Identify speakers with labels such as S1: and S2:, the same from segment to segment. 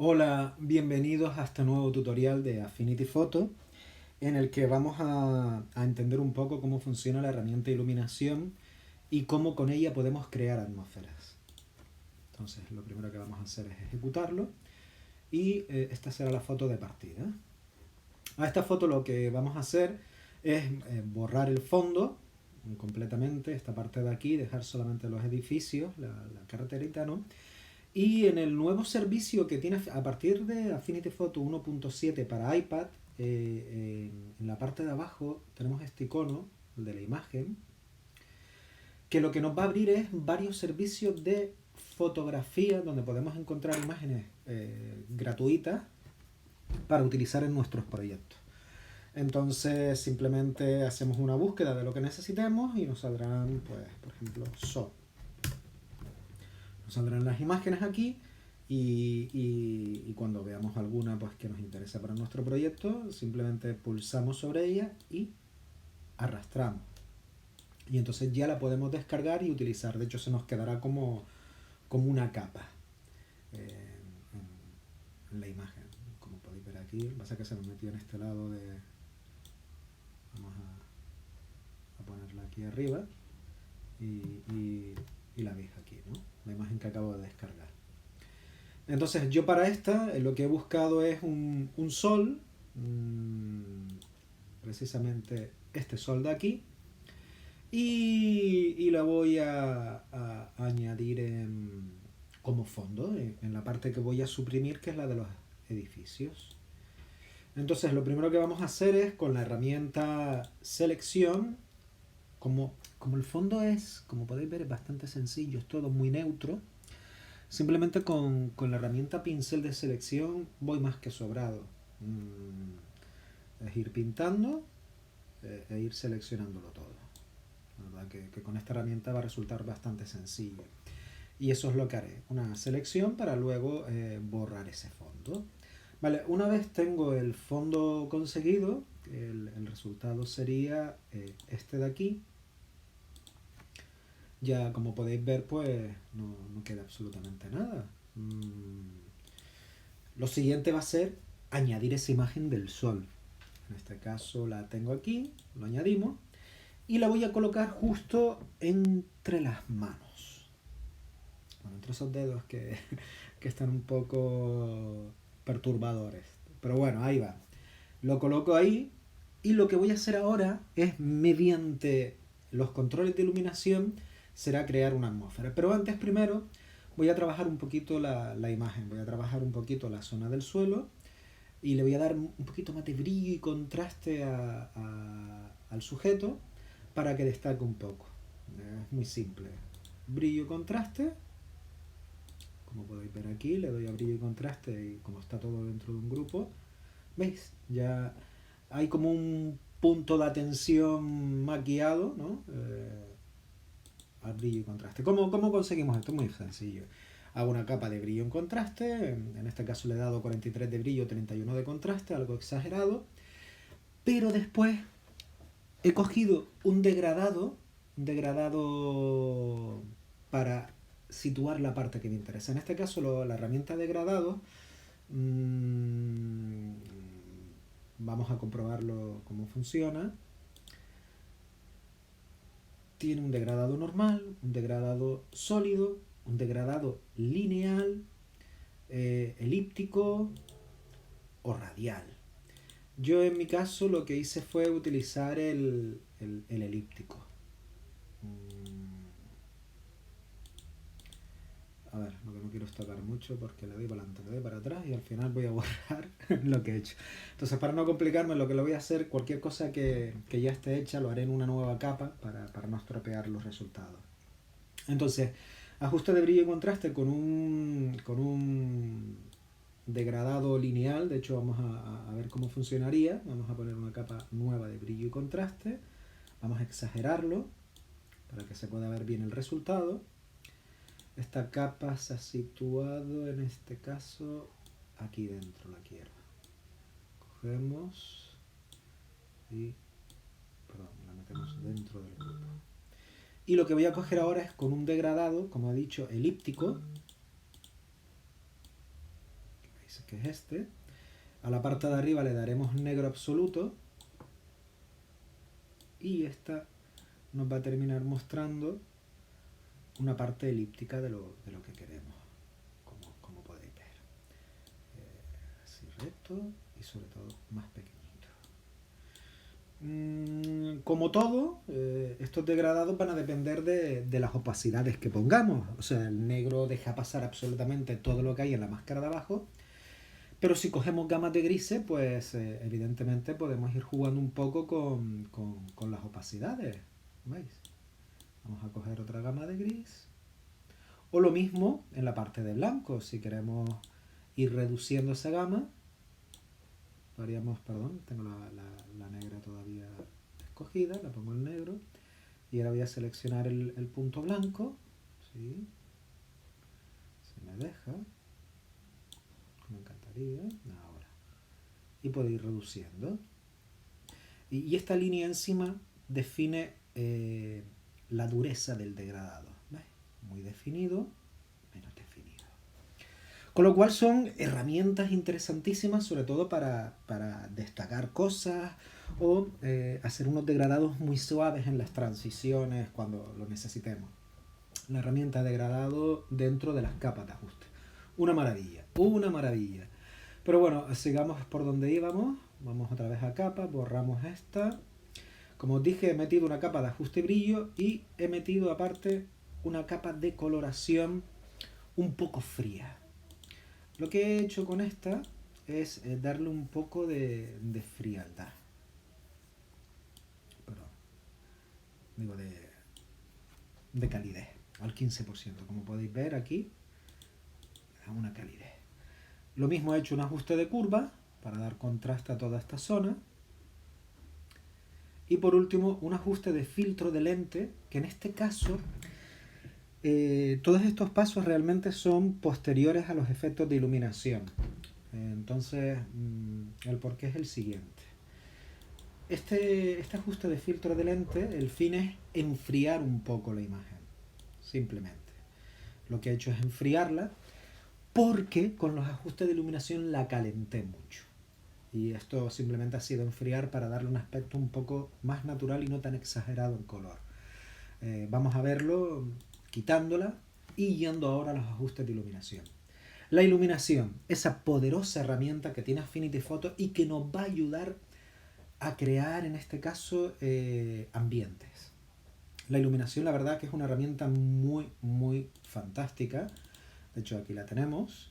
S1: Hola, bienvenidos a este nuevo tutorial de Affinity Photo en el que vamos a entender un poco cómo funciona la herramienta de iluminación y cómo con ella podemos crear atmósferas. Entonces lo primero que vamos a hacer es ejecutarlo y esta será la foto de partida. A esta foto lo que vamos a hacer es borrar el fondo completamente, esta parte de aquí, dejar solamente los edificios, la carreterita, ¿no? Y en el nuevo servicio que tiene a partir de Affinity Photo 1.7 para iPad, en la parte de abajo tenemos este icono, el de la imagen, que lo que nos va a abrir es varios servicios de fotografía donde podemos encontrar imágenes gratuitas para utilizar en nuestros proyectos. Entonces simplemente hacemos una búsqueda de lo que necesitemos y nos saldrán, pues, por ejemplo, sol. Nos saldrán las imágenes aquí y cuando veamos alguna pues, que nos interesa para nuestro proyecto, simplemente pulsamos sobre ella y arrastramos. Y entonces ya la podemos descargar y utilizar. De hecho, se nos quedará como una capa en la imagen. Como podéis ver aquí, lo que pasa es que se nos metió en este lado de... Vamos a ponerla aquí arriba y la veis aquí, ¿no? La imagen que acabo de descargar. Entonces yo para esta lo que he buscado es un sol, precisamente este sol de aquí, y la voy a añadir como fondo en la parte que voy a suprimir, que es la de los edificios. Entonces lo primero que vamos a hacer es con la herramienta selección, como el fondo es, como podéis ver, es bastante sencillo, es todo muy neutro. Simplemente con la herramienta pincel de selección voy más que sobrado. Es ir pintando e ir seleccionándolo todo. La verdad que con esta herramienta va a resultar bastante sencillo. Y eso es lo que haré. Una selección para luego borrar ese fondo. Vale, una vez tengo el fondo conseguido, el resultado sería este de aquí. Ya como podéis ver, pues no queda absolutamente nada. Lo siguiente va a ser añadir esa imagen del sol. En este caso la tengo aquí, lo añadimos y la voy a colocar justo entre las manos. Bueno, entre esos dedos que están un poco perturbadores. Pero bueno, ahí va. Lo coloco ahí y lo que voy a hacer ahora es, mediante los controles de iluminación, será crear una atmósfera. Pero antes, primero, voy a trabajar un poquito la imagen. Voy a trabajar un poquito la zona del suelo y le voy a dar un poquito más de brillo y contraste al sujeto para que destaque un poco. Es muy simple. Brillo y contraste. Como podéis ver aquí, le doy a brillo y contraste y como está todo dentro de un grupo, ¿veis? Ya hay como un punto de atención maquillado, ¿no? Al brillo y contraste. ¿Cómo conseguimos esto? Muy sencillo. Hago una capa de brillo en contraste, en este caso le he dado 43 de brillo, 31 de contraste, algo exagerado, pero después he cogido un degradado para situar la parte que me interesa. En este caso la herramienta degradado, mmm, vamos a comprobarlo cómo funciona. Tiene un degradado normal, un degradado sólido, un degradado lineal, elíptico o radial. Yo en mi caso lo que hice fue utilizar el elíptico. A ver, lo que no quiero es tocar mucho porque le doy para adelante, le doy para atrás y al final voy a borrar lo que he hecho. Entonces, para no complicarme, lo que lo voy a hacer, cualquier cosa que ya esté hecha, lo haré en una nueva capa para no estropear los resultados. Entonces, ajuste de brillo y contraste con un degradado lineal. De hecho, vamos a ver cómo funcionaría. Vamos a poner una capa nueva de brillo y contraste. Vamos a exagerarlo para que se pueda ver bien el resultado. Esta capa se ha situado, en este caso, aquí dentro la quiero. Cogemos y, perdón, la metemos dentro del grupo. Y lo que voy a coger ahora es con un degradado, como he dicho, elíptico. que es este. A la parte de arriba le daremos negro absoluto y esta nos va a terminar mostrando una parte elíptica de lo que queremos, como podéis ver. Así recto y sobre todo más pequeñito. Como todo, estos degradados van a depender de las opacidades que pongamos. O sea, el negro deja pasar absolutamente todo lo que hay en la máscara de abajo. Pero si cogemos gamas de grises, pues evidentemente podemos ir jugando un poco con las opacidades. ¿Veis? Vamos a coger otra gama de gris. O lo mismo en la parte de blanco. Si queremos ir reduciendo esa gama, lo haríamos, perdón, tengo la negra todavía escogida, la pongo en negro. Y ahora voy a seleccionar el punto blanco. ¿Sí? Se me deja. Me encantaría. Ahora. Y puedo ir reduciendo. Y esta línea encima define la dureza del degradado. ¿Ves? Muy definido, menos definido. Con lo cual son herramientas interesantísimas, sobre todo para destacar cosas o hacer unos degradados muy suaves en las transiciones cuando lo necesitemos. La herramienta de degradado dentro de las capas de ajuste. Una maravilla, una maravilla. Pero bueno, sigamos por donde íbamos. Vamos otra vez a capa, borramos esta. Como os dije, he metido una capa de ajuste y brillo y he metido aparte una capa de coloración un poco fría. Lo que he hecho con esta es darle un poco de frialdad. Perdón. Digo de calidez, al 15%. Como podéis ver aquí, da una calidez. Lo mismo he hecho un ajuste de curva para dar contraste a toda esta zona. Y por último, un ajuste de filtro de lente, que en este caso, todos estos pasos realmente son posteriores a los efectos de iluminación. Entonces, el porqué es el siguiente. Este ajuste de filtro de lente, el fin es enfriar un poco la imagen, simplemente. Lo que he hecho es enfriarla, porque con los ajustes de iluminación la calenté mucho. Y esto simplemente ha sido enfriar para darle un aspecto un poco más natural y no tan exagerado en color. Vamos a verlo quitándola y yendo ahora a los ajustes de iluminación. La iluminación, esa poderosa herramienta que tiene Affinity Photo y que nos va a ayudar a crear, en este caso, ambientes. La iluminación, la verdad que es una herramienta muy, muy fantástica. De hecho, aquí la tenemos.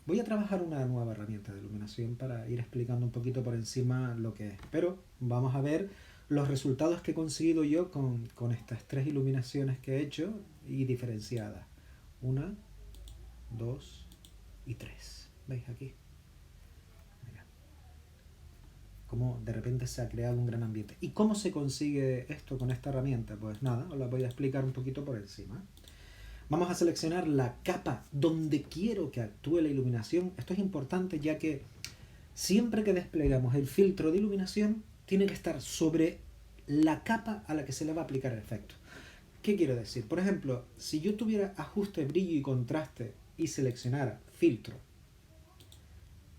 S1: Voy a trabajar una nueva herramienta de iluminación para ir explicando un poquito por encima lo que es. Pero vamos a ver los resultados que he conseguido yo con estas tres iluminaciones que he hecho y diferenciadas. 1, 2 y 3. ¿Veis aquí? Mira. Cómo de repente se ha creado un gran ambiente. ¿Y cómo se consigue esto con esta herramienta? Pues nada, os la voy a explicar un poquito por encima. Vamos a seleccionar la capa donde quiero que actúe la iluminación. Esto es importante ya que siempre que desplegamos el filtro de iluminación tiene que estar sobre la capa a la que se le va a aplicar el efecto. ¿Qué quiero decir? Por ejemplo, si yo tuviera ajuste, brillo y contraste y seleccionara filtro,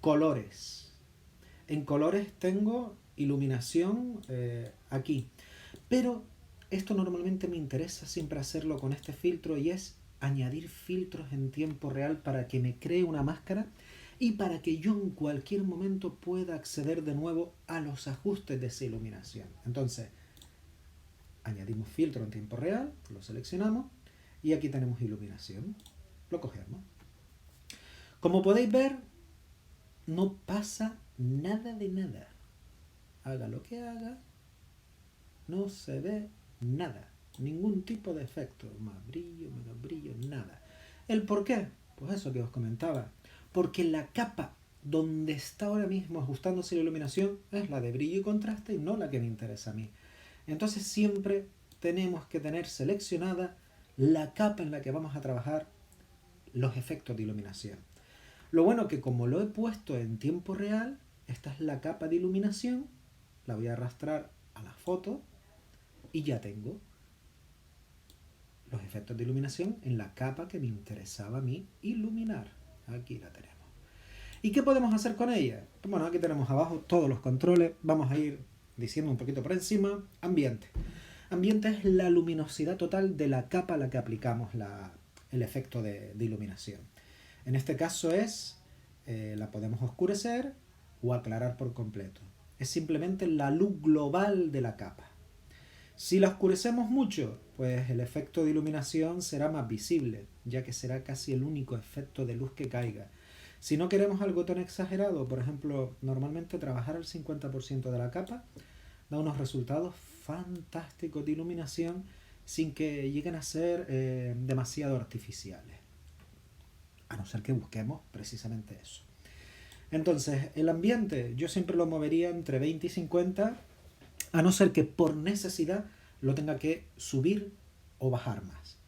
S1: colores. En colores tengo iluminación aquí. Pero esto normalmente me interesa siempre hacerlo con este filtro y es añadir filtros en tiempo real para que me cree una máscara y para que yo en cualquier momento pueda acceder de nuevo a los ajustes de esa iluminación. Entonces, añadimos filtro en tiempo real, lo seleccionamos y aquí tenemos iluminación. Lo cogemos. Como podéis ver, no pasa nada de nada. Haga lo que haga, no se ve nada. Ningún tipo de efecto. Más brillo, menos brillo, nada. ¿El por qué? Pues eso que os comentaba. Porque la capa donde está ahora mismo ajustándose la iluminación es la de brillo y contraste y no la que me interesa a mí. Entonces siempre tenemos que tener seleccionada la capa en la que vamos a trabajar los efectos de iluminación. Lo bueno que como lo he puesto en tiempo real, esta es la capa de iluminación, la voy a arrastrar a la foto y ya tengo los efectos de iluminación en la capa que me interesaba a mí iluminar. Aquí la tenemos. ¿Y qué podemos hacer con ella? Bueno, aquí tenemos abajo todos los controles. Vamos a ir diciendo un poquito por encima. Ambiente. Ambiente es la luminosidad total de la capa a la que aplicamos el efecto de iluminación. En este caso la podemos oscurecer o aclarar por completo. Es simplemente la luz global de la capa. Si la oscurecemos mucho, pues el efecto de iluminación será más visible, ya que será casi el único efecto de luz que caiga. Si no queremos algo tan exagerado, por ejemplo, normalmente trabajar al 50% de la capa da unos resultados fantásticos de iluminación sin que lleguen a ser demasiado artificiales. A no ser que busquemos precisamente eso. Entonces, el ambiente yo siempre lo movería entre 20 y 50, a no ser que por necesidad lo tenga que subir o bajar más.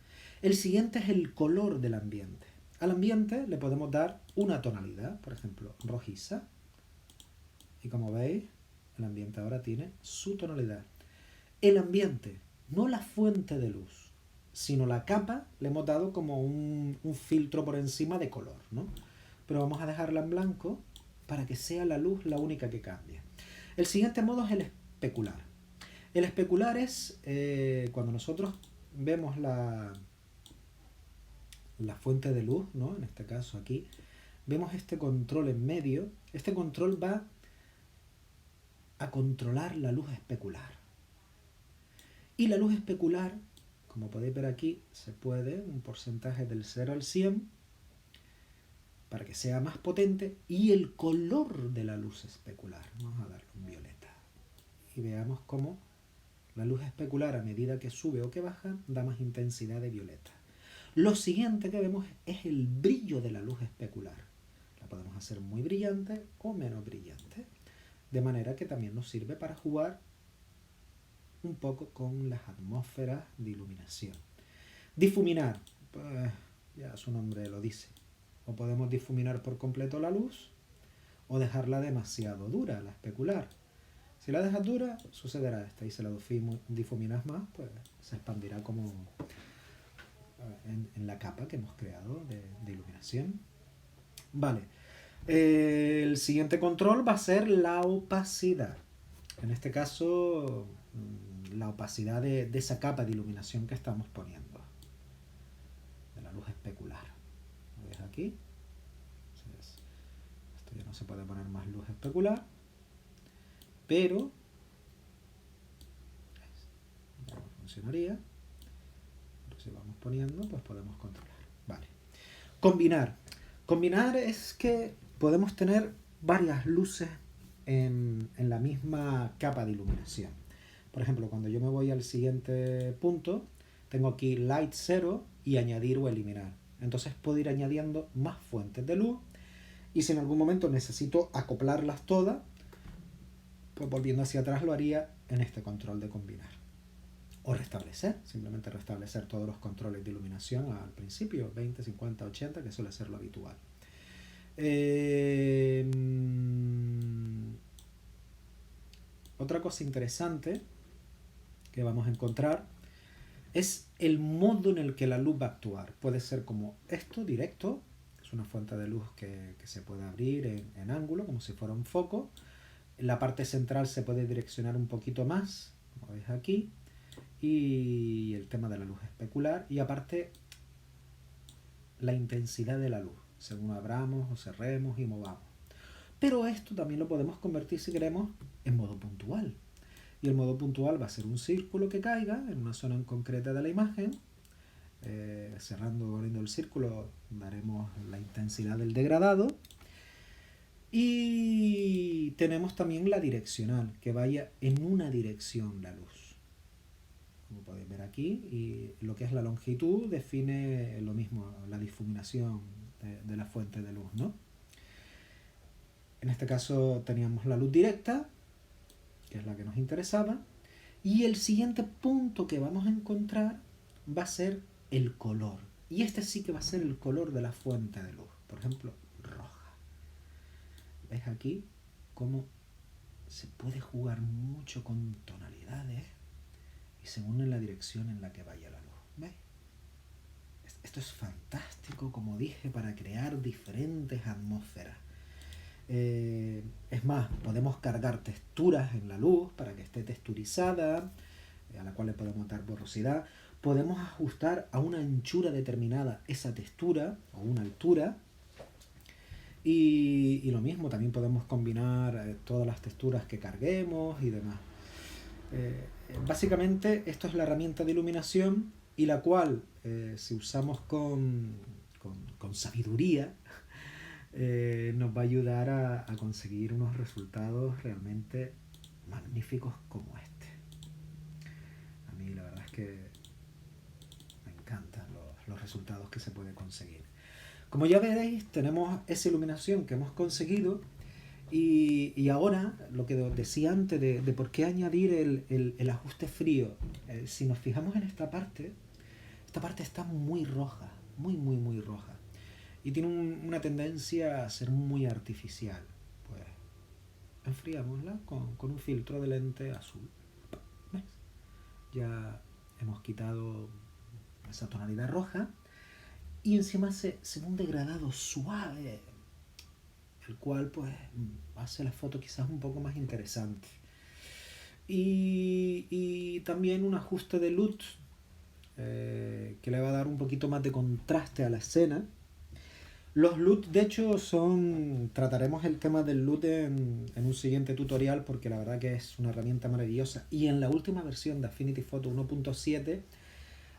S1: El siguiente es el color del ambiente. Al ambiente le podemos dar una tonalidad, por ejemplo, rojiza. Y como veis, el ambiente ahora tiene su tonalidad. El ambiente, no la fuente de luz, sino la capa, le hemos dado como un filtro por encima de color, ¿no? Pero vamos a dejarla en blanco para que sea la luz la única que cambie. El siguiente modo es el especular. El especular es cuando nosotros vemos la fuente de luz, ¿no? En este caso aquí, vemos este control en medio. Este control va a controlar la luz especular. Y la luz especular, como podéis ver aquí, se puede, un porcentaje del 0 al 100, para que sea más potente, y el color de la luz especular. Vamos a darle un violeta. Y veamos cómo la luz especular, a medida que sube o que baja, da más intensidad de violeta. Lo siguiente que vemos es el brillo de la luz especular. La podemos hacer muy brillante o menos brillante, de manera que también nos sirve para jugar un poco con las atmósferas de iluminación. Difuminar, pues ya su nombre lo dice. O podemos difuminar por completo la luz o dejarla demasiado dura, la especular. Si la dejas dura, sucederá esto. Y si la difuminas más, pues se expandirá como en la capa que hemos creado de iluminación. Vale. El siguiente control va a ser la opacidad. En este caso, la opacidad de esa capa de iluminación que estamos poniendo. De la luz especular. ¿Lo ves aquí? Entonces, esto ya no se puede poner más luz especular. Pero ya no funcionaría. Pero si vamos poniendo, pues podemos controlar. Vale. Combinar. Combinar es que podemos tener varias luces en la misma capa de iluminación. Por ejemplo, cuando yo me voy al siguiente punto, tengo aquí Light 0 y añadir o eliminar. Entonces puedo ir añadiendo más fuentes de luz y si en algún momento necesito acoplarlas todas, pues volviendo hacia atrás lo haría en este control de combinar. O restablecer, simplemente restablecer todos los controles de iluminación al principio, 20, 50, 80, que suele ser lo habitual. Otra cosa interesante que vamos a encontrar es el modo en el que la luz va a actuar. Puede ser como esto, directo, es una fuente de luz que se puede abrir en ángulo, como si fuera un foco. La parte central se puede direccionar un poquito más, como veis aquí, y el tema de la luz especular, y aparte la intensidad de la luz, según abramos o cerremos y movamos. Pero esto también lo podemos convertir, si queremos, en modo puntual. Y el modo puntual va a ser un círculo que caiga en una zona en concreta de la imagen. Cerrando o abriendo el círculo daremos la intensidad del degradado. Y tenemos también la direccional, que vaya en una dirección la luz. Como podéis ver aquí, y lo que es la longitud define lo mismo, la difuminación de la fuente de luz, ¿no? En este caso teníamos la luz directa, que es la que nos interesaba, y el siguiente punto que vamos a encontrar va a ser el color. Y este sí que va a ser el color de la fuente de luz. Por ejemplo, roja. ¿Ves aquí cómo se puede jugar mucho con tonalidades y según en la dirección en la que vaya la luz? ¿Ves? Esto es fantástico, como dije, para crear diferentes atmósferas. Es más, podemos cargar texturas en la luz para que esté texturizada, a la cual le podemos dar borrosidad. Podemos ajustar a una anchura determinada esa textura o una altura. Y lo mismo, también podemos combinar todas las texturas que carguemos y demás. Básicamente esto es la herramienta de iluminación y la cual, si usamos con sabiduría, nos va a ayudar a conseguir unos resultados realmente magníficos como este. A mí la verdad es que me encantan los resultados que se puede conseguir. Como ya veréis, tenemos esa iluminación que hemos conseguido y ahora, lo que decía antes de por qué añadir el ajuste frío. Si nos fijamos en esta parte está muy roja, muy roja. Y tiene una tendencia a ser muy artificial. Pues enfriámosla con un filtro de lente azul. ¿Ves? Ya hemos quitado esa tonalidad roja y encima se ve un degradado suave, el cual pues hace la foto quizás un poco más interesante. Y también un ajuste de luz que le va a dar un poquito más de contraste a la escena. Los LUT, de hecho, trataremos el tema del LUT en un siguiente tutorial porque la verdad que es una herramienta maravillosa. Y en la última versión de Affinity Photo 1.7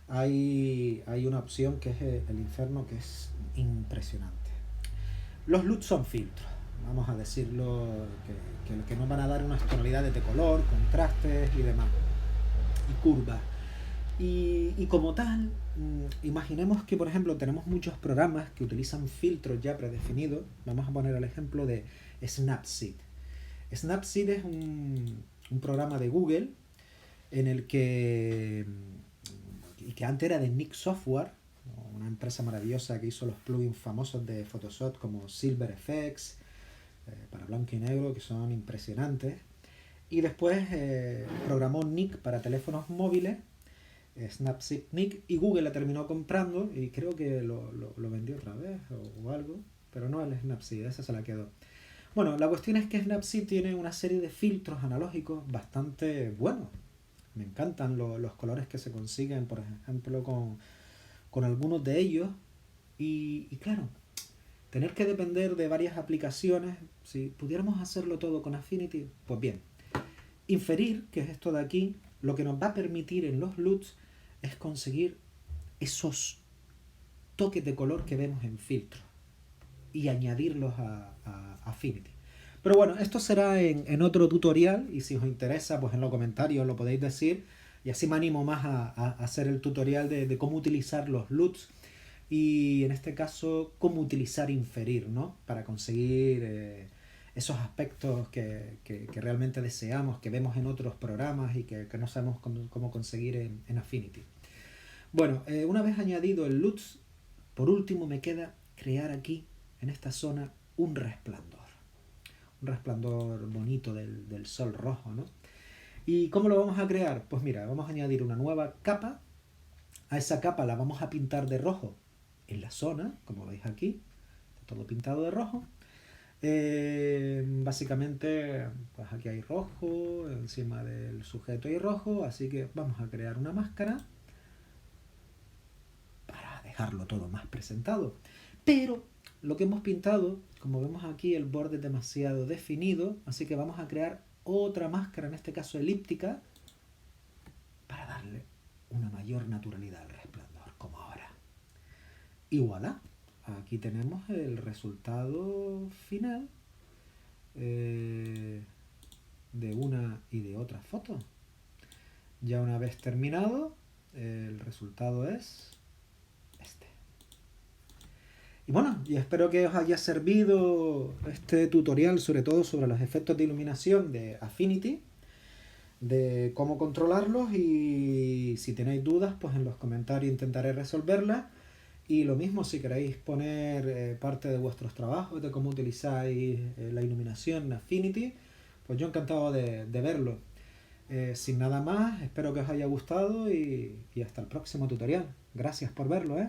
S1: hay una opción que es el Inferno, que es impresionante. Los LUT son filtros, vamos a decirlo, que nos van a dar unas tonalidades de color, contrastes y demás, y curvas. Y como tal, imaginemos que por ejemplo tenemos muchos programas que utilizan filtros ya predefinidos. Vamos a poner el ejemplo de Snapseed. Snapseed es un programa de Google en el que antes era de Nik Software, una empresa maravillosa que hizo los plugins famosos de Photoshop como Silver Effects, para blanco y negro, que son impresionantes. Y después programó Nik para teléfonos móviles, Snapseed Nik, y Google la terminó comprando y creo que lo vendió otra vez o algo, pero no el Snapseed, esa se la quedó. Bueno, la cuestión es que Snapseed tiene una serie de filtros analógicos bastante buenos. Me encantan los colores que se consiguen, por ejemplo, con algunos de ellos. Y claro, tener que depender de varias aplicaciones, si pudiéramos hacerlo todo con Affinity, pues bien. Inferir, que es esto de aquí, lo que nos va a permitir en los LUTs es conseguir esos toques de color que vemos en filtros y añadirlos a Affinity. Pero bueno, esto será en otro tutorial y si os interesa, pues en los comentarios lo podéis decir y así me animo más a hacer el tutorial de cómo utilizar los LUTs y en este caso cómo utilizar inferir, ¿no? Para conseguir esos aspectos que realmente deseamos, que vemos en otros programas y que no sabemos cómo conseguir en Affinity. Bueno, una vez añadido el LUTs, por último me queda crear aquí, en esta zona, un resplandor bonito del sol rojo, ¿no? ¿Y cómo lo vamos a crear? Pues mira, vamos a añadir una nueva capa. A esa capa la vamos a pintar de rojo en la zona, como veis aquí, está todo pintado de rojo. Básicamente, pues aquí hay rojo, encima del sujeto hay rojo, así que vamos a crear una máscara para dejarlo todo más presentado. Pero lo que hemos pintado, como vemos aquí, el borde es demasiado definido, así que vamos a crear otra máscara, en este caso elíptica, para darle una mayor naturalidad al resplandor, como ahora. Y voilà, aquí tenemos el resultado final de una y de otra foto. Ya una vez terminado, el resultado es este. Y bueno, y espero que os haya servido este tutorial, sobre todo sobre los efectos de iluminación de Affinity, de cómo controlarlos, y si tenéis dudas, pues en los comentarios intentaré resolverlas. Y lo mismo si queréis poner parte de vuestros trabajos, de cómo utilizáis la iluminación en Affinity, pues yo encantado de verlo. Sin nada más, espero que os haya gustado y hasta el próximo tutorial. Gracias por verlo,